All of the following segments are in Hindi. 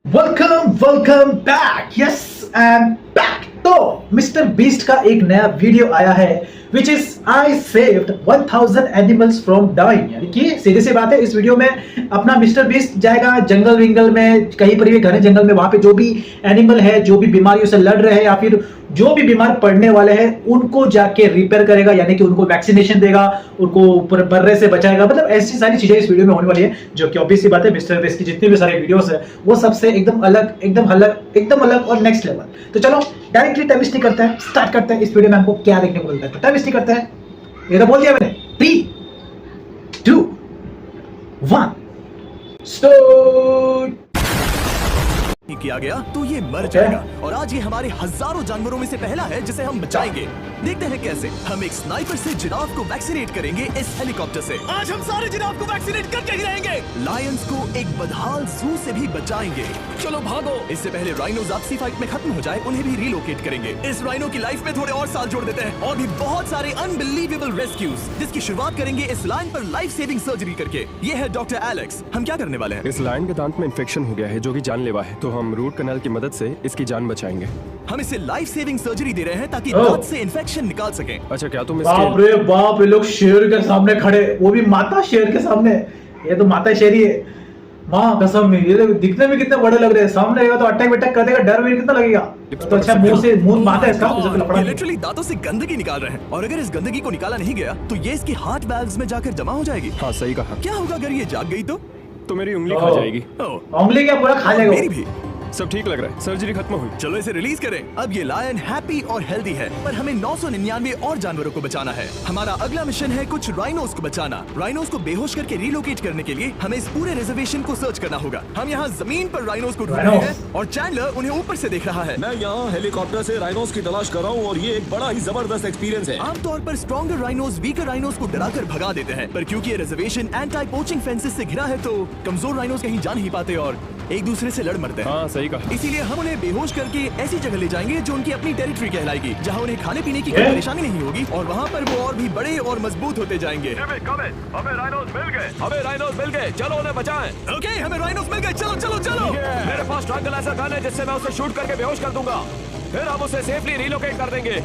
Welcome welcome back. Yes I am back. तो मिस्टर बीस्ट का एक नया वीडियो आया है which is I saved 1000 animals from dying. यानी कि सीधी सी बात है, इस वीडियो में अपना मिस्टर बीस्ट जाएगा जंगल विंगल में, कहीं पर भी घने जंगल में, वहां पे जो भी एनिमल है, जो भी बीमारियों से लड़ रहे हैं या फिर जो भी बीमार पड़ने वाले हैं, उनको जाके रिपेयर करेगा, यानी कि उनको वैक्सीनेशन देगा, उनको बर्रे से बचाएगा। मतलब ऐसी सारी चीजें इस वीडियो में होने वाली है, जो कि ऑब्वियस सी बात है, मिस्टर बीस्ट की जितनी भी सारे वीडियोस है वो सबसे एकदम अलग और नेक्स्ट लेवल। तो चलो डायरेक्टली टाइम वेस्ट नहीं करते हैं, स्टार्ट करते हैं। इस वीडियो में हमको क्या देखने को मिलता है, तो टाइम वेस्ट नहीं करते हैं, ये तो बोल दिया मैंने। 3 2 1 स्टार्ट। किया गया तो ये मर जाएगा और आज ये हमारे हजारों जानवरों में से पहला है जिसे हम बचाएंगे। देखते हैं कैसे। हम एक स्नाइपर से जिराफ को वैक्सीनेट करेंगे इस हेलीकॉप्टर से। आज हम सारे जिराफ को वैक्सीनेट करके ही रहेंगे। लायंस को एक बदहाल जू से भी बचाएंगे। चलो भागो। इससे पहले राइनोज आपसी फाइट में खत्म हो जाए, उन्हें भी रिलोकेट करेंगे। इस राइनो की लाइफ में थोड़े और साल जोड़ देते हैं और भी बहुत सारे अनबिलीवेबल रेस्क्यूज, जिसकी शुरुआत करेंगे इस लायन पर लाइफ सेविंग सर्जरी करके। ये है डॉक्टर एलेक्स। हम क्या करने वाले हैं? इस लायन के दांत में इन्फेक्शन हो गया है जो कि जानलेवा है, तो हम रूट कैनाल की मदद से इसकी जान बचाएंगे। हम इसे लाइफ सेविंग सर्जरी दे रहे हैं ताकि दांत से इन्फेक्शन निकाल सकें। अच्छा, क्या तुम बाप रे बाप, ये लोग शेर के सामने खड़े, वो भी माता शेर के सामने। ये तो माता शेरी है, माँ कसम में। ये दिखने में कितने बड़े लग रहे हैं, सामने रहेगा तो अटैक वटैक कर देगा, डर भी कितना लगेगा। तो अच्छा मुंह माता है इसका, लिटरली दांतों से गंदगी निकाल रहे हैं और अगर इस गंदगी को निकाला नहीं गया तो ये इसके हार्ट वाल्व्स में जाकर जमा हो जाएगी। हाँ सही कहा। क्या होगा अगर ये जाग गई तो मेरी उंगली खा जाएगी। उंगली क्या पूरा खा जाएगा? मेरी भी। सब ठीक लग रहा है, सर्जरी खत्म हुई। चलो इसे रिलीज करें। अब ये लायन हैप्पी और हेल्दी है, पर हमें 999 और जानवरों को बचाना है। हमारा अगला मिशन है कुछ राइनोस को बचाना। राइनोस को बेहोश करके रिलोकेट करने के लिए हमें इस पूरे रिजर्वेशन को सर्च करना होगा। हम यहाँ जमीन पर राइनोस को ढूंढ रहे हैं और चैंडलर उन्हें ऊपर से देख रहा है। मैं यहाँ हेलीकॉप्टर से राइनोस की तलाश कर रहा हूँ और ये एक बड़ा ही जबरदस्त एक्सपीरियंस है। आमतौर पर स्ट्रॉन्गर राइनोस वीकर राइनोस को डराकर भगा देते हैं, पर क्योंकि ये रिजर्वेशन एंटी पोचिंग फेंसेस से घिरा है तो कमजोर राइनोस कहीं जा नहीं पाते और एक दूसरे से लड़ मरते हैं। हाँ सही कहा। इसीलिए हम उन्हें बेहोश करके ऐसी जगह ले जाएंगे जो उनकी अपनी टेरिटरी कहलाएगी, जहाँ उन्हें खाने पीने की कोई परेशानी नहीं होगी और वहाँ पर वो और भी बड़े और मजबूत होते जाएंगे। हमें राइनोस मिल गए, चलो उन्हें बचाएं। ओके, हमें राइनोस मिल गए, चलो चलो चलो। मेरे पास ट्रैंगुलर गन है जिससे मैं उसे शूट करके बेहोश कर दूंगा, फिर हम उसे सेफली रिलोकेट कर देंगे।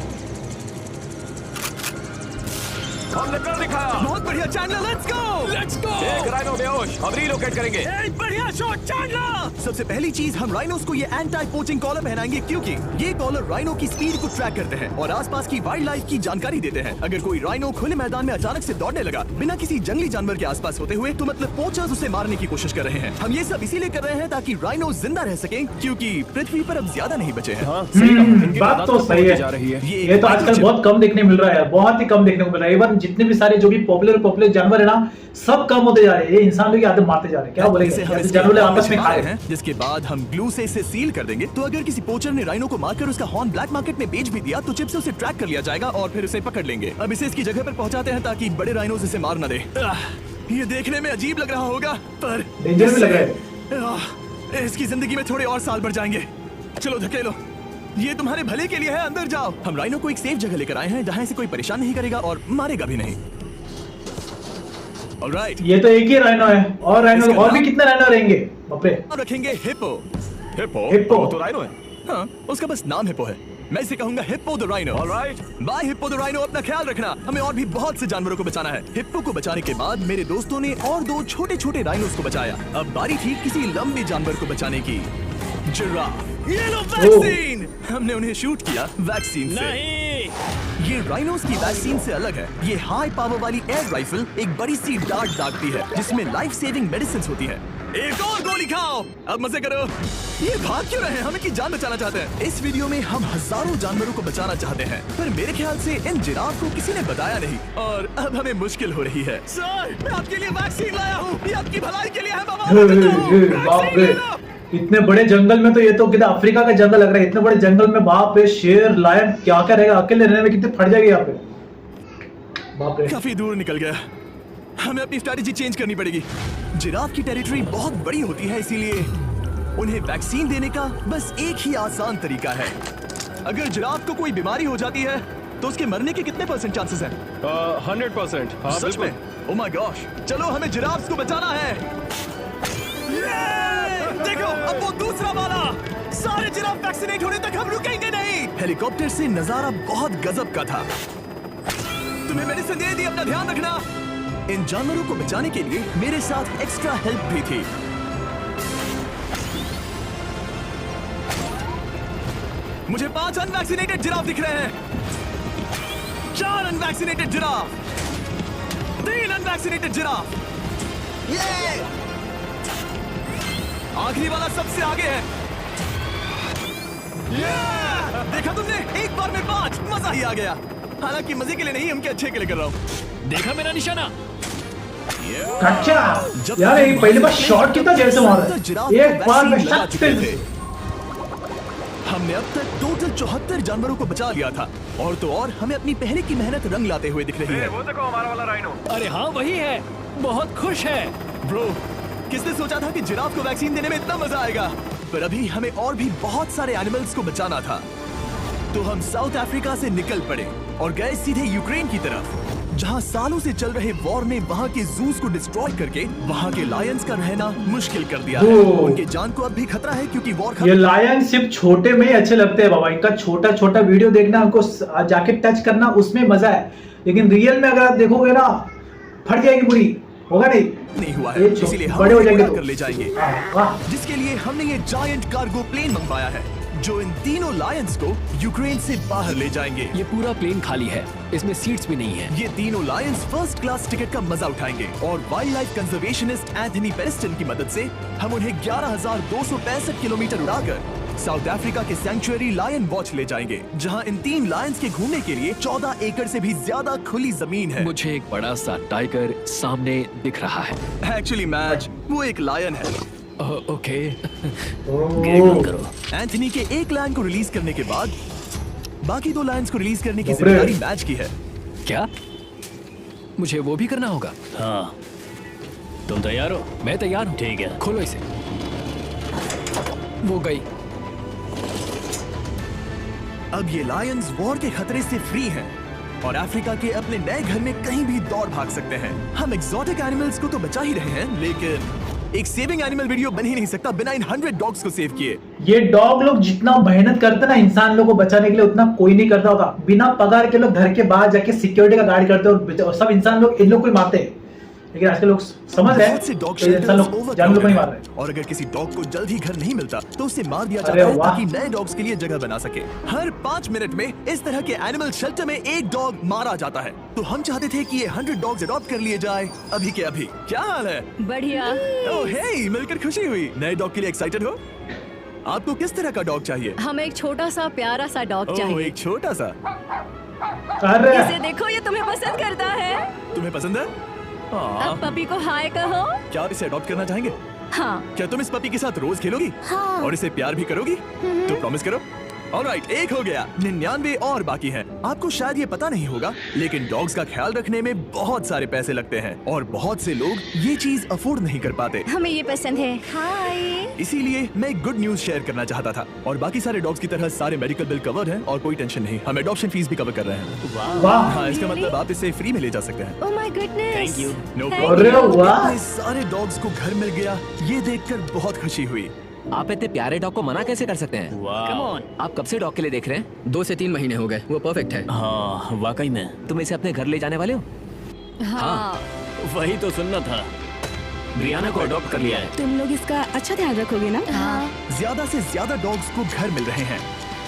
हमने कर दिखाया। बहुत बढ़िया चैंडलर, लेट्स गो। एक राइनो बेहोश, अब रिलोकेट करेंगे। एक बढ़िया शॉट चैंडलर। सबसे पहली चीज, हम राइनोस को ये एंटी पोचिंग कॉलर पहनाएंगे क्योंकि ये कॉलर राइनो की स्पीड को ट्रैक करते हैं और आसपास की वाइल्ड लाइफ की जानकारी देते हैं। अगर कोई राइनो खुले मैदान में अचानक से दौड़ने लगा बिना किसी जंगली जानवर के आसपास होते हुए, तो मतलब पोचर्स उसे मारने की कोशिश कर रहे हैं। हम ये सब इसीलिए कर रहे हैं ताकि राइनो जिंदा रह सके, क्योंकि पृथ्वी पर अब ज्यादा नहीं बचे हैं। हाँ सही कहा। इनकी बात तो सही है। जा रही है। ये तो आजकल बहुत कम देखने मिल रहा है, बहुत ही कम देखने को मिल रहा है। इवन जितने भी सारे जो भी पॉपुलर जानवर है ना, सब कम होते जा रहे हैं। ये इंसान लोग आदत मारते जा रहे हैं। क्या बोलेंगे, जानवर आपस में खा रहे हैं। जिसके बाद हम ग्लू से इसे सील कर देंगे, तो अगर किसी पोचर ने राइनो को मारकर उसका हॉर्न ब्लैक मार्केट में बेच भी दिया तो चिप से उसे ट्रैक कर लिया जाएगा और फिर उसे पकड़ लेंगे। अब इसे इसकी जगह पर पहुंचाते हैं ताकि बड़े राइनोस इसे मार न दे। ये देखने में अजीब लग रहा होगा पर डेंजर भी लग रहा है। इसकी जिंदगी में थोड़े और साल बढ़ जाएंगे। चलो धकेलो, ये तुम्हारे भले के लिए है, अंदर जाओ। हम राइनो को एक सेफ जगह लेकर आए हैं जहाँ इसे कोई परेशान नहीं करेगा और मारेगा भी नहीं। Alright. ये तो एक ही राइनो है, और राइनो और भी कितने राइनो रहेंगे? बाप रे। रखेंगे हिप्पो। हिप्पो तो राइनो है। हाँ, उसका बस नाम हिप्पो है। मैं इसे कहूंगा hippo the rhino. Alright. Bye hippo the rhino, अपना ख्याल रखना। हमें और भी बहुत से जानवरों को बचाना है। हिप्पो को बचाने के बाद मेरे दोस्तों ने और 2 छोटे-छोटे राइनोस को बचाया। अब बारी थी किसी लंबे जानवर को बचाने की। जिराफ। ये लो वैक्सीन। हमने उन्हें शूट किया वैक्सीन से। ये राइनोस की वैक्सीन से अलग है। ये हाई पावर वाली एयर राइफल एक बड़ी सी डार्ट दागती है जिसमें लाइफ सेविंग मेडिसिन होती है। एक और गोली खाओ, अब मजे करो। ये भाग क्यों रहे हैं? हम इनकी जान बचाना चाहते हैं। इस वीडियो में हम हजारों जानवरों को बचाना चाहते हैं, पर मेरे ख्याल से इन जिराफ को किसी ने बताया नहीं और अब हमें मुश्किल हो रही है। सर, मैं आपके लिए वैक्सीन लाया हूँ, ये आपकी भलाई के लिए है बाबा। बाप रे, इतने बड़े जंगल में, तो ये तो कितना अफ्रीका का जंगल लग रहा है। इतने बड़े जंगल में बाप रे, शेर लायन क्या क्या रहेगा, अकेले रहने में कितने फट जाएगी यहाँ पे। बाप रे, काफी दूर निकल गया। हमें अपनी स्ट्रैटेजी चेंज करनी पड़ेगी। जिराफ की टेरिटरी बहुत बड़ी होती है, इसीलिए उन्हें वैक्सीन देने का बस एक ही आसान तरीका है। अगर जिराफ को कोई बीमारी हो जाती है तो उसके मरने के कितने % चांसेस हैं? 100%। हाँ, सच में? ओह माय गॉश, चलो हमें जिराफ्स को बचाना है। देखो, अब वो दूसरा जिराफ वैक्सीनेट होने तक हम रुकेंगे नहीं। हेलीकॉप्टर से नजारा बहुत गजब का था। तुम्हें मेडिसिन दे दी, अपना ध्यान रखना। इन जानवरों को बचाने के लिए मेरे साथ एक्स्ट्रा हेल्प भी थी। मुझे 5 अनवैक्सीनेटेड जिराफ दिख रहे हैं, 4 अनवैक्सीनेटेड जिराफ, 3 अनवैक्सीनेटेड जिराफ। ये आखिरी वाला सबसे आगे है। देखा तुमने, एक बार में 5, मजा ही आ गया। हालांकि मजे के लिए नहीं, हमके अच्छे के लिए कर रहा हूँ। देखा मेरा निशाना? अच्छा यार, ये पहली बार शॉट कितना देर से मार रहा है, एक बार में लगा चुके शट। थे। हमने अब तक टोटल 74 जानवरों को बचा लिया था, और तो और हमें अपनी पहले की मेहनत रंग लाते हुए दिख रही है। वो देखो हमारा वाला राइनो। अरे हाँ वही है, बहुत खुश है। ब्रो, किसने सोचा था कि जिराफ को वैक्सीन देने में इतना मजा आएगा? पर अभी हमें और भी बहुत सारे एनिमल्स को बचाना था। तो हम साउथ अफ्रीका से निकल पड़े और गए सीधे यूक्रेन की तरफ, जहां सालों से चल रहे वॉर ने वहां के जूस को डिस्ट्रॉय करके वहां के लायंस का रहना मुश्किल कर दिया है। उनके जान को अब भी खतरा है, क्योंकि वॉर ये लायन सिर्फ छोटे में ही अच्छे लगते हैं बाबा। इनका छोटा छोटा वीडियो देखना, उनको जाके टच करना, उसमें मजा है। लेकिन रियल में अगर आप देखोगे ना, फट जाएगी पूरी, होगा नहीं हुआ है, इसीलिए हम बड़े हो जाएंगे तो कर ले जाएंगे। वाह, जिसके लिए हमने ये जायंट कार्गो प्लेन मंगवाया है, जो इन तीनों लायंस को यूक्रेन से बाहर ले जाएंगे। ये पूरा प्लेन खाली है, इसमें सीट्स भी नहीं है। ये तीनों लायंस फर्स्ट क्लास टिकट का मजा उठाएंगे, और वाइल्ड लाइफ कंजर्वेशनिस्ट एंथनी पेरिस्टन की मदद से हम उन्हें 11,265 किलोमीटर उड़ाकर साउथ अफ्रीका के सैंक्चुअरी लायन वॉच ले जाएंगे, जहां इन 3 लायंस के घूमने के लिए 14 एकड़ से भी ज्यादा खुली जमीन है। मुझे एक बड़ा सा टाइगर सामने दिख रहा है। एक्चुअली मैच, वो एक लायन है। ओके। एंथनी के एक लायन को रिलीज करने के बाद बाकी 2 लायंस को रिलीज करने की बाप रे। जिम्मेदारी मैच की है। क्या मुझे वो भी करना होगा? हाँ, तुम तैयार हो? मैं तैयार हूँ। ठीक है। खोलो इसे। वो गई। अब ये लायंस वॉर के खतरे से फ्री हैं और अफ्रीका के अपने नए घर में कहीं भी दौड़ भाग सकते हैं। हम एक्सोटिक एनिमल्स को तो बचा ही रहे हैं, लेकिन एक सेविंग एनिमल वीडियो बन ही नहीं सकता बिना इन 100 डॉग्स को सेव किए। ये डॉग लोग जितना मेहनत करते ना इंसान लोग को बचाने के लिए, उतना कोई नहीं करता होगा। बिना पगार के लोग घर के बाहर जाके सिक्योरिटी का गार्ड करते और सब इंसान लोग इन लोग को ही मारते हैं। लेकिन आजकल लोग समझ रहे हैं, बहुत से डॉग तो इंसान लोग शेल्टर्स जानवर को नहीं मार ओवरक्राउडेड रहे। हैं, और अगर किसी डॉग को जल्द ही घर नहीं मिलता तो उसे मार दिया अरे जाता है, वाह। ताकि नए डॉग्स के लिए जगह बना सके। हर 5 मिनट में इस तरह के एनिमल शेल्टर में एक डॉग मारा जाता है। तो हम चाहते थे कि ये 100 डॉग्स अडॉप्ट कर लिए जाए अभी के अभी। क्या हाल है? बढ़िया। ओह हे, मिलकर खुशी हुई। नए डॉग के लिए एक्साइटेड हो? आपको किस तरह का डॉग चाहिए? हमें एक छोटा सा प्यारा सा डॉग ओह, चाहिए। एक छोटा सा। अरे इसे देखो, ये तुम्हें पसंद करता है। तुम्हें पसंद है? अब पपी को हाय कहो। क्या आप इसे अडॉप्ट करना चाहेंगे? हाँ। क्या तुम इस पपी के साथ रोज खेलोगी? हाँ। और इसे प्यार भी करोगी? तो प्रॉमिस करो। ऑलराइट, एक हो गया, 99 और बाकी हैं। आपको शायद ये पता नहीं होगा, लेकिन डॉग्स का ख्याल रखने में बहुत सारे पैसे लगते हैं और बहुत से लोग ये चीज अफोर्ड नहीं कर पाते। हमें ये पसंद है। हाय। इसीलिए मैं एक गुड न्यूज शेयर करना चाहता था। और बाकी सारे डॉग्स की तरह सारे मेडिकल बिल कवर्ड हैं और कोई टेंशन नहीं। हम एडॉप्शन फीस भी कवर कर रहे हैं। वाह, हाँ, इसका Really? मतलब आप इसे फ्री में ले जा सकते हैं। Oh my goodness. Thank you. No Thank problem. अरे you। वाह। इतने सारे डॉग्स को घर मिल गया, ये देखकर बहुत खुशी हुई। आप इतने प्यारे डॉग को मना कैसे कर सकते हैं? Come on. आप कब से डॉग के लिए देख रहे हैं? 2 से 3 महीने हो गए। वो परफेक्ट है। हाँ, वाकई में। तुम इसे अपने घर ले जाने वाले हो? हाँ। वही तो सुनना था। ब्रियाना को अडॉप्ट कर लिया है। तुम लोग इसका अच्छा ध्यान रखोगे ना? हाँ। ज्यादा से ज्यादा डॉग्स को घर मिल रहे हैं,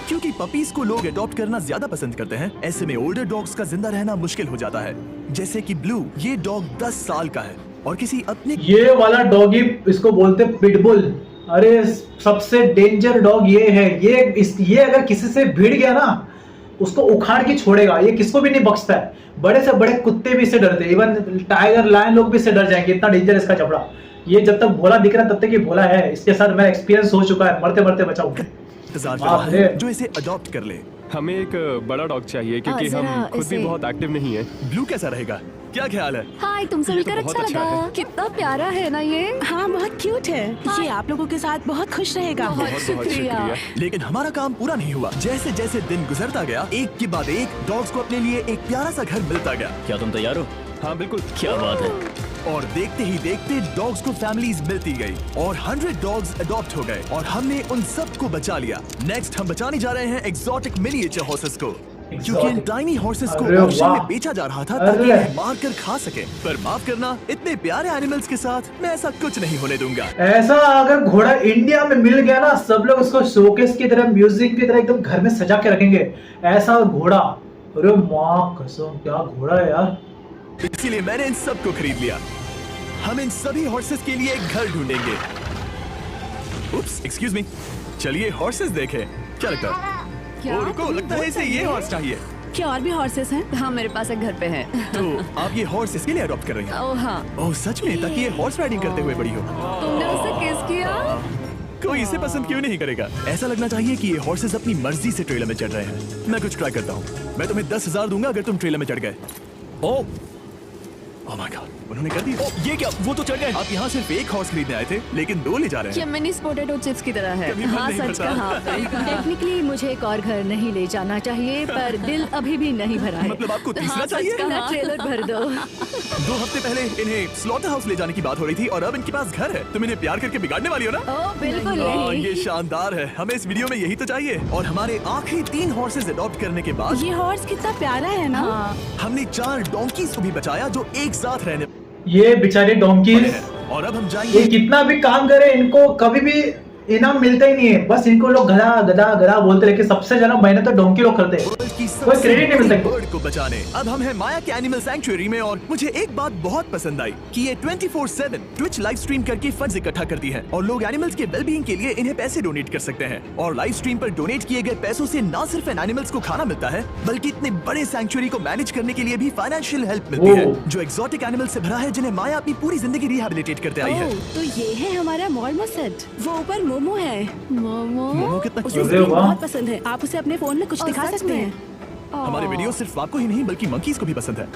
क्योंकि पपीज को लोग अडॉप्ट करना ज्यादा पसंद करते हैं। ऐसे में ओल्डर डॉग्स का जिंदा रहना मुश्किल हो जाता है। जैसे कि ब्लू, ये डॉग 10 साल का है और किसी अपने ये वाला डॉगी, इसको बोलते पिटबुल। अरे सबसे डेंजर डॉग ये है। ये अगर किसी से भिड़ गया ना, उसको उखाड़ के छोड़ेगा। ये किसको भी नहीं बख्शता है। बड़े से बड़े कुत्ते भी इससे डरते हैं, इवन टाइगर, लायन लोग भी इससे डर जाएंगे। इतना डेंजर इसका जबड़ा। ये जब तक भोला दिख रहा है तब तक ये भोला है। इसके साथ मेरा एक्सपीरियंस हो चुका है, मरते मरते बचाऊ। इंतजार कर रहा है जो इसे अडॉप्ट कर ले। हमें एक बड़ा डॉग चाहिए क्योंकि जरा हम खुद भी इसे- बहुत एक्टिव नहीं है। ब्लू कैसा रहेगा? क्या ख्याल है? हाय, तुमसे ये तो मिलकर बहुत अच्छा अच्छा लगा। है। कितना प्यारा है ना ये। हाँ, बहुत क्यूट है। ये आप लोगों के साथ बहुत खुश रहेगा। बहुत बहुत शुक्रिया। शुक्रिया। लेकिन हमारा काम पूरा नहीं हुआ। जैसे जैसे दिन गुजरता गया, एक के बाद एक डॉग्स को अपने लिए एक प्यारा सा घर मिलता गया। क्या तुम तैयार हो? हाँ बिल्कुल। क्या बात है। और देखते ही देखते डॉग्स को फैमिलीज मिलती गई और 100 डॉग्स अडॉप्ट हो गए और हमने उन सबको बचा लिया। नेक्स्ट हम बचाने जा रहे हैं एक्सोटिक मिनिएचर हॉर्सेस को, क्योंकि इन टाइनी हॉर्सेस को अरे ऑक्शन वाह। में बेचा जा रहा था ताकि अरे। इन्हें मार कर खा सके। पर माफ करना, इतने प्यारे एनिमल्स के साथ मैं ऐसा कुछ नहीं होने दूंगा। ऐसा अगर घोड़ा इंडिया में मिल गया ना, सब लोग उसको शोकेस की तरह, म्यूजिक की तरह एकदम घर में सजा के रखेंगे। ऐसा घोड़ा, अरे माँ कसम क्या घोड़ा है यार। इसीलिए मैंने इन सबको खरीद लिया। हम इन सभी हॉर्सेस के लिए एक घर ढूंढेंगे। उप्स, एक्सक्यूज मी, चलिए हॉर्सेस देखें। क्या लगता है? क्या? ओ, रुको, लगता है इसे ये हॉर्स चाहिए। क्या और भी हॉर्सेस हैं? हाँ, मेरे पास एक घर पे है। तो आप ये हॉर्स इसके लिए अडॉप्ट कर रही हैं? ओह हाँ, ओह सच में, ताकि ये हॉर्स राइडिंग करते हुए बड़ी हो। तुमने उसे किस किया? कोई इसे पसंद क्यों नहीं करेगा? ऐसा लगना चाहिए कि ये हॉर्सेस अपनी मर्जी से ट्रेलर में चढ़ रहे हैं। मैं कुछ ट्राई करता हूँ। मैं तुम्हें 10,000 दूंगा अगर तुम ट्रेलर में चढ़ गए। ओह माय गॉड, उन्होंने कर दिया। ओह, ये क्या? वो तो चढ़ गए। आप यहाँ सिर्फ एक हॉर्स खरीदने आए थे, लेकिन 2 ले जा रहे ये हैं। मिनी पोटैटो चिप्स की तरह है। कभी मन हाँ, नहीं सच भरता। कहा आपने। टेक्निकली मुझे एक और घर नहीं ले जाना चाहिए, पर दिल अभी भी नहीं भरा है। मतलब आपको तीसरा हाँ, सच चाहिए? कहा। अपना ट्रेलर भर दो। 2 हफ्ते पहले इन्हें स्लॉटर हाउस ले जाने की बात हो रही थी और अब इनके पास घर है। तुम इन्हें प्यार करके बिगाड़ने वाली हो ना? ओह बिल्कुल हाँ, नहीं। ये शानदार है। हमें इस वीडियो में यही तो चाहिए। और हमारे आखिरी 3 हॉर्सेस अडॉप्ट करने के बाद ये हॉर्स कितना प्यारा है ना। हमने 4 डोंकीज को भी बचाया जो एक साथ रहने ये बेचारे वाले डोंकीज, हैं। और अब हम ये जाएंगे। कितना भी काम करे इनको कभी भी इनाम मिलता ही नहीं है। बस इनको लोग गधा गधा गधा बोलते, लेकिन सबसे ज्यादा मेहनत तो डोंकी लोग करते हैं। वर्ल्ड की कोई क्रेडिट नहीं मिलता इनको। बर्ड को बचाने। अब हम हैं माया के एनिमल सैंक्चुअरी में और मुझे एक बात बहुत पसंद आई कि ये 24/7 ट्विच लाइव स्ट्रीम करके फंड्स इकट्ठा करती है और लोग एनिमल्स के वेलबीइंग के लिए इन्हें पैसे डोनेट कर सकते हैं। और लाइव स्ट्रीम पर डोनेट किए गए पैसों से न सिर्फ इन एनिमल्स को खाना मिलता है, बल्कि इतने बड़े सैंक्चुअरी को मैनेज करने के लिए भी फाइनेंशियल हेल्प मिलती है, ओह। जो एक्सोटिक एनिमल से भरा है जिन्हें माया अपनी पूरी जिंदगी रिहैबिलिटेट करते आई है। ओह, तो ये है हमारा मॉर्मोसेट। वो ऊपर मोमो है। मोमो। मोमो कितना उसे cute अरे है। स्क्रीन वाह। बहुत पसंद है। आप उसे अपने फोन में कुछ ओह, दिखा सच सकते में? हैं। हमारे वीडियो सिर्फ आपको ही नहीं बल्कि मंकीज को भी पसंद है।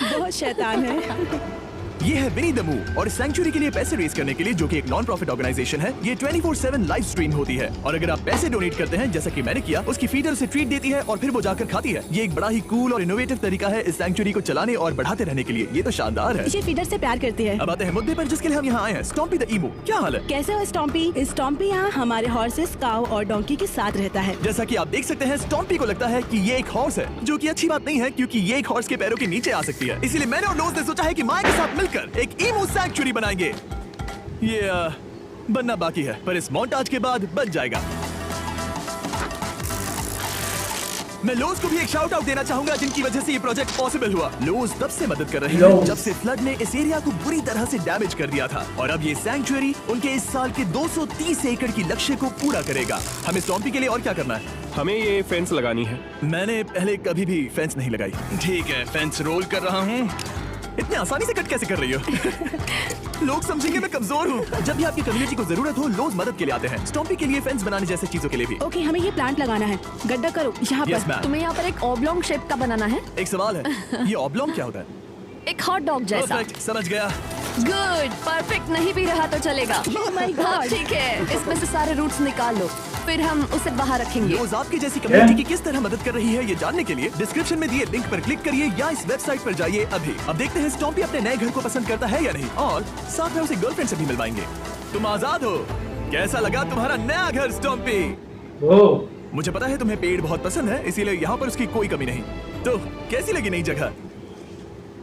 बहुत शैतान है। ये है विनी द मूव और सैंक्चुअरी के लिए पैसे रेज करने के लिए, जो कि एक नॉन प्रॉफिट ऑर्गेनाइजेशन है। ये 24/7 लाइव स्ट्रीम होती है और अगर आप पैसे डोनेट करते हैं, जैसा कि मैंने किया, उसकी फीडर उसे ट्रीट देती है और फिर वो जाकर खाती है। ये एक बड़ा ही कूल और इनोवेटिव तरीका है इस सैंक्चुअरी को चलाने और बढ़ाते रहने के लिए। ये तो शानदार है। ये फीडर से प्यार करती है। अब आते हैं मुद्दे पर जिसके लिए हम यहाँ आए हैं, स्टॉम्पी द ईमू। क्या हाल है? कैसे हो स्टॉम्पी? स्टॉम्पी यहाँ हमारे हॉर्सेस, काऊ और डोंकी के साथ रहता है। जैसा कि आप देख सकते हैं, स्टॉम्पी को लगता है कि ये एक हॉर्स है, जो कि अच्छी बात नहीं है क्योंकि ये एक हॉर्स के पैरों के नीचे आ सकती है। इसीलिए मैंने और लोज ने सोचा है कि माया के साथ मिलकर एक ईमू सैंक्चुअरी बनाएंगे। ये बनना बाकी है, पर इस मोंटाज के बाद बन जाएगा। मैं लोज को भी एक शाउट आउट देना चाहूंगा, जिनकी वजह से ये प्रोजेक्ट पॉसिबल हुआ। लोज तब से मदद कर रहे हैं लोज। जब से फ्लड ने इस एरिया को बुरी तरह से डैमेज कर दिया था और अब ये सैंक्चुअरी उनके इस साल के 230 एकड़ की लक्ष्य को पूरा करेगा। हमें स्टॉम्पी के लिए और क्या करना है? हमें ये फेंस लगानी है। मैंने पहले कभी भी फेंस नहीं लगाई। ठीक है, फेंस रोल कर रहा हूँ। इतने आसानी से कट कैसे कर रही हो? लोग समझेंगे मैं कमजोर हूँ। जब भी आपकी कम्युनिटी को जरूरत हो, लोग मदद के लिए आते हैं। स्टॉम्पी के लिए फेंस बनाने जैसे चीजों के लिए भी। ओके, हमें ये प्लांट लगाना है। गड्ढा करो यहाँ यस पर। मैम। तुम्हें यहाँ पर एक ऑब्लोंग शेप का बनाना है, एक सवाल है, ये ऑब्लोंग क्या होता है? एक हॉट डॉग जैसा। परफेक्ट, समझ गया। गुड, परफेक्ट नहीं भी रहा तो चलेगा। Oh my God. हाँ, ठीक है, इसमें से सारे रूट्स निकाल लो, फिर हम उसे बाहर रखेंगे। लोज आपकी जैसी कम्युनिटी की किस तरह मदद कर रही है, ये जानने के लिए डिस्क्रिप्शन में दिए लिंक पर क्लिक करिए या इस वेबसाइट पर जाइए अभी। अब देखते हैं स्टॉम्पी अपने नए घर को पसंद करता है या नहीं, और साथ में उसे गर्लफ्रेंड से भी मिलवाएंगे। तुम आजाद हो। कैसा लगा तुम्हारा नया घर स्टॉम्पी? ओह, मुझे पता है तुम्हें पेड़ बहुत पसंद है, इसीलिए यहाँ पर उसकी कोई कमी नहीं। तो कैसी लगी नई जगह?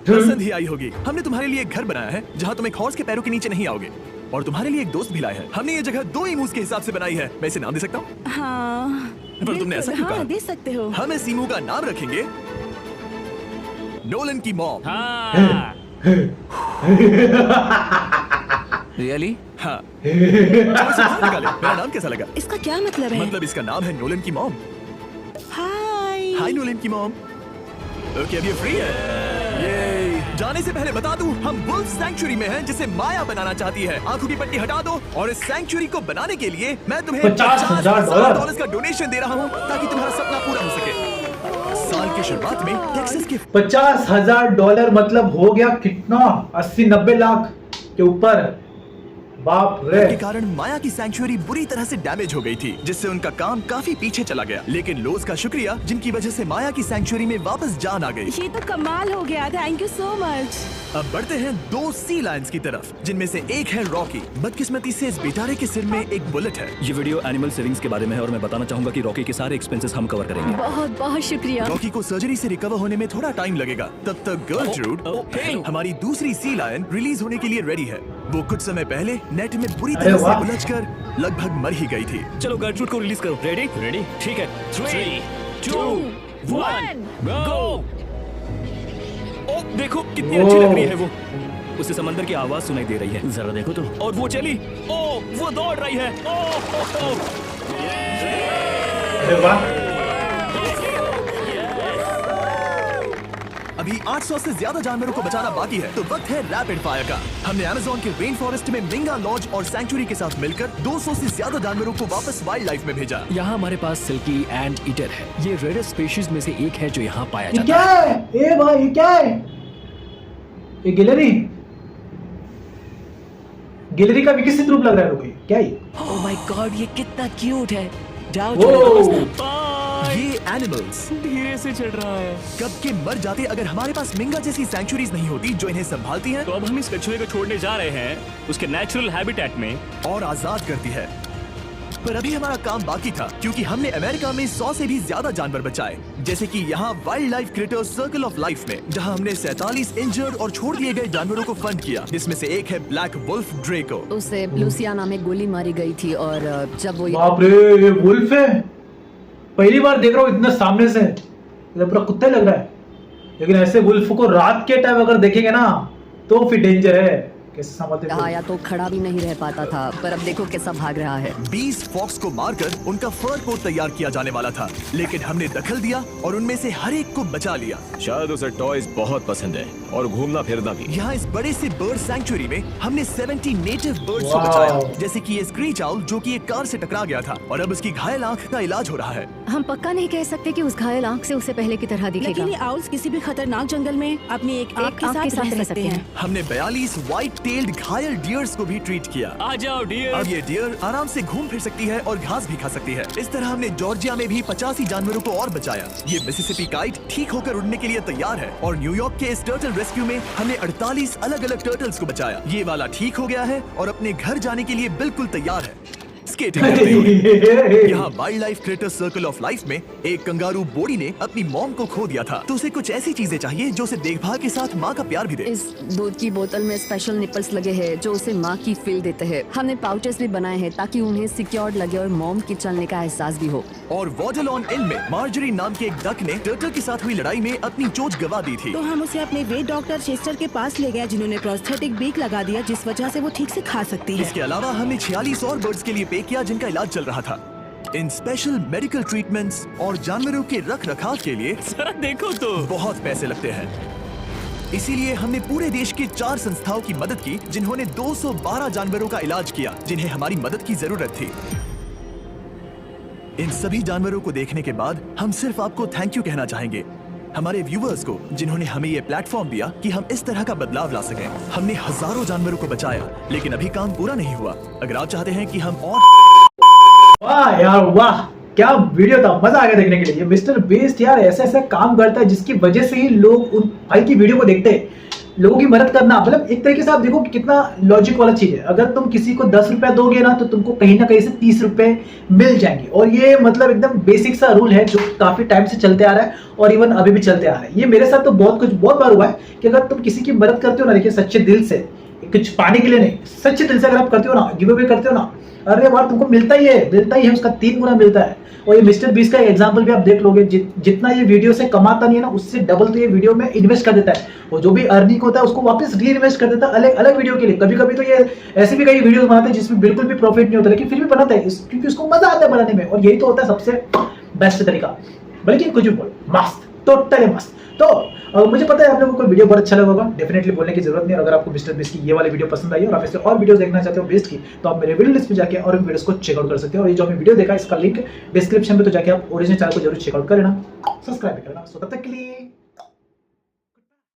पसंद ही आई होगी। हमने तुम्हारे लिए एक घर बनाया है जहाँ तुम एक हॉर्स के पैरों के नीचे नहीं आओगे, और तुम्हारे लिए एक दोस्त भी लाया है। हमने ये जगह 2 ईमूस के हिसाब से बनाई है। मैं इसे नाम दे सकता हूँ? हाँ, पर तुमने ऐसा क्यों हाँ, कहा? दे सकते हो। हम इस ईमू का नाम रखेंगे नोलन की मॉम। रियली? हाँ। चलो इसे बाहर निकालें। मेरा नाम कैसा लगा? इसका क्या मतलब है? मतलब इसका नाम है नोलन की मॉम। हाय। हाय नोलन की मॉम। ओके, अब ये फ्री है। ये जाने से पहले बता दूं, हम वुल्फ सैंक्चुअरी में हैं, जिसे माया बनाना चाहती है। आंखों की पट्टी हटा दो, और इस सैंक्चुअरी को बनाने के लिए मैं तुम्हें 50,000 $50,000 का डोनेशन दे रहा हूं, ताकि तुम्हारा सपना पूरा हो सके। साल की शुरुआत में टेक्सास के $50,000 मतलब हो गया कितना? 80-90 लाख के ऊपर। बाप रे। के कारण माया की सैंक्चुअरी बुरी तरह से डैमेज हो गई थी, जिससे उनका काम काफी पीछे चला गया। लेकिन लोज का शुक्रिया, जिनकी वजह से माया की सैंक्चुअरी में वापस जान आ गई। ये तो कमाल हो गया, थैंक यू सो मच। अब बढ़ते हैं 2 सी लायंस की तरफ, जिनमें से एक है रॉकी। बदकिस्मती से इस बेचारे के सिर में एक बुलेट है। ये वीडियो एनिमल सेविंग्स के बारे में है और मैं बताना चाहूंगा कि रॉकी के सारे एक्सपेंसेस हम कवर करेंगे। बहुत बहुत शुक्रिया। रॉकी को सर्जरी से रिकवर होने में थोड़ा टाइम लगेगा। तब तक गर्लट्रूड, हमारी दूसरी सी लायन, रिलीज होने के लिए रेडी है। वो कुछ समय पहले नेट में बुरी तरह से उलझकर लगभग मर ही गई थी। चलो गर्लफ्रूड को रिलीज करो। रेडी? ठीक है। 3, 2, 1 गो। ओ देखो कितनी अच्छी लग रही है वो। उसे समंदर की आवाज सुनाई दे रही है। जरा देखो तो। और वो चली। ओ वो दौड़ रही है। ओ अरे वाह। अभी 800 से ज्यादा जानवरों को बचाना बाकी है, तो वक्त है रैपिड फायर का। हमने अमेज़न के रेन फॉरेस्ट में मिंगा लॉज और सैंक्चुअरी के साथ मिलकर 200 से ज्यादा जानवरों को वापस वाइल्ड लाइफ में भेजा। यहाँ हमारे पास सिल्की एंड ईटर है। ये रेयरेस्ट स्पीशीज में से एक है जो यहाँ पाया ये जाता क्या है? ए भाई ये क्या है? ये गिलहरी, गिलहरी का विकसित रूप लग रहा है। रुको, क्या है? ओह माय गॉड, ये कितना क्यूट है। जाओ ये एनिमल्स धीरे से चढ़ रहा है। कब के मर जाते अगर हमारे पास मिंगा जैसी सैंक्चुरीज नहीं होती जो इन्हें संभालती हैं तो अब हम इस कछुए को छोड़ने जा रहे हैं उसके नेचुरल हैबिटेट में और आजाद करती है। पर अभी हमारा काम बाकी था, क्योंकि हमने अमेरिका में 100 से भी ज्यादा जानवर बचाए, जैसे कि यहाँ wild life creators circle of life में, जहाँ हमने 47 इंजर्ड और छोड़ दिए गए जानवरों को फंड किया, जिसमें से एक है ब्लैक वुल्फ ड्रेको। उसे लुसियाना में गोली मारी गई थी और जब वो बाप रे, ये वुल्फ है। पहली बार देख रहा हूँ इतना सामने से। ये पूरा कुत्ता लग रहा है, लेकिन ऐसे वुल्फ को रात के टाइम अगर देखेंगे ना तो फिर डेंजर है। कैसे संभालते थे? या तो खड़ा भी नहीं रह पाता था, पर अब देखो कैसा भाग रहा है। 20 फॉक्स को मारकर उनका फर कोट तैयार किया जाने वाला था, लेकिन हमने दखल दिया और उनमें से हर एक को बचा लिया। शायद उसे टॉयज बहुत पसंद है और घूमना फिरना भी। यहाँ इस बड़े से बर्ड सैंक्चुरी में हमने 70 नेटिव बर्ड्स को वाह। बचाया, जैसे कि ये स्क्रीच आउल जो कि एक कार से टकरा गया था और अब उसकी घायल आंख का इलाज हो रहा है। हम पक्का नहीं कह सकते कि उस घायल आंख से उसे पहले की तरह दिखेगा। लेकिन ये आउल्स किसी भी खतरनाक जंगल में अपनी एक आंख के साथ रह सकते हैं। हमने 42 व्हाइट टेल्ड घायल डियर्स को भी ट्रीट किया। आ जाओ डियर। अब ये डियर आराम से घूम फिर सकती है और घास भी खा सकती है। इस तरह हमने जॉर्जिया में भी 85 जानवरों को और बचाया। ये मिसिसिपी काइट ठीक होकर उड़ने के लिए तैयार है और न्यूयॉर्क के इस टर्टल रेस्क्यू में हमने 48 अलग अलग टर्टल्स को बचाया। ये वाला ठीक हो गया है और अपने घर जाने के लिए बिल्कुल तैयार है स्केटिंग करते हुए। यहाँ wild life creators circle of life में एक कंगारू बोडी ने अपनी मॉम को खो दिया था, तो उसे कुछ ऐसी चीजें चाहिए जो उसे देखभाल के साथ माँ का प्यार भी दे। इस दूध की बोतल में स्पेशल निपल्स लगे हैं जो उसे माँ की फील देते हैं। हमने पाउचेस भी बनाए हैं ताकि उन्हें सिक्योर्ड लगे और मॉम के चलने का एहसास भी हो। और वॉडलॉन एंड में मार्जरी नाम के एक डक ने टर्टल के साथ हुई लड़ाई में अपनी चोंच गवा दी थी। तो हम उसे अपने वेट डॉक्टर चेस्टर के पास ले गए, जिन्होंने प्रोस्थेटिक बीक लगा दिया, जिस वजह से वो ठीक से खा सकती है। इसके अलावा हमने 46 और बर्ड्स के लिए पे किया जिनका इलाज चल रहा था। इन स्पेशल मेडिकल ट्रीटमेंट्स और जानवरों के रख रखाव के लिए जरा देखो तो बहुत पैसे लगते हैं। इसीलिए हमने पूरे देश की 4 संस्थाओं की मदद की जिन्होंने 212 जानवरों का इलाज किया जिन्हें हमारी मदद की जरूरत थी। इन सभी जानवरों को देखने के बाद हम सिर्फ आपको थैंक यू कहना चाहेंगे, हमारे व्यूअर्स को जिन्होंने हमें ये प्लेटफॉर्म दिया कि हम इस तरह का बदलाव ला सकें। हमने हजारों जानवरों को बचाया, लेकिन अभी काम पूरा नहीं हुआ। अगर आप चाहते हैं कि हम और वाह यार वाह, क्या वीडियो था, मजा आ गया देखने के लिए। ये मिस्टर बीस्ट यार ऐसे ऐसे काम करता है जिसकी वजह से ही लोग उन भाई की वीडियो को देखते हैं। लोगों की मदद करना, मतलब एक तरीके से आप देखो कितना लॉजिक वाला चीज है। अगर तुम किसी को 10 रुपया दोगे ना तो तुमको कहीं ना कहीं से 30 रुपए मिल जाएंगे। और ये मतलब एकदम बेसिक सा रूल है जो काफी टाइम से चलते आ रहा है और इवन अभी भी चलते आ रहा है। ये मेरे साथ तो बहुत बार हुआ है कि अगर तुम किसी की मदद करते हो ना, देखिए सच्चे दिल से, कुछ पाने के लिए नहीं, सच्चे दिल से अगर आप करते हो ना, गिव अवे करते हो ना, अरे बार तुमको मिलता ही है, उसका 3 गुना मिलता है। और ये मिस्टर बीस्ट का एग्जांपल भी आप देख लोगे, जितना ये वीडियो से कमाता नहीं है ना, उससे डबल तो ये वीडियो में इन्वेस्ट कर देता है। और जो भी अर्निंग होता है उसको वापस री इन्वेस्ट कर देता है अलग अलग वीडियो के लिए। कभी कभी तो ये ऐसे भी कई वीडियो बनाते हैं जिसमें बिल्कुल भी प्रॉफिट नहीं होता, लेकिन फिर भी बनाता है क्योंकि उसको मजा आता है बनाने में। और यही तो होता है सबसे बेस्ट तरीका, बल्कि कुछ भी बोल, मस्त, टोटली मस्त। तो मुझे पता है आप लोगों को वीडियो बहुत अच्छा लगा होगा, डेफिनेटली बोलने की जरूरत नहीं है। अगर आपको मिस्टर बीस्ट की ये वाली वीडियो पसंद आई और आप इससे और वीडियो देखना चाहते हो बीस्ट की, तो आप मेरे वीडियो लिस्ट पे जाके और वीडियोस को चेकआउट कर सकते हो। और ये जो हमने वीडियो देखा इसका लिंक डिस्क्रिप्शन में, तो जाके आप ओरिजिनल चैनल को जरूर चेकआउट कर लेना, सब्सक्राइब भी करना। सो तब तक के लिए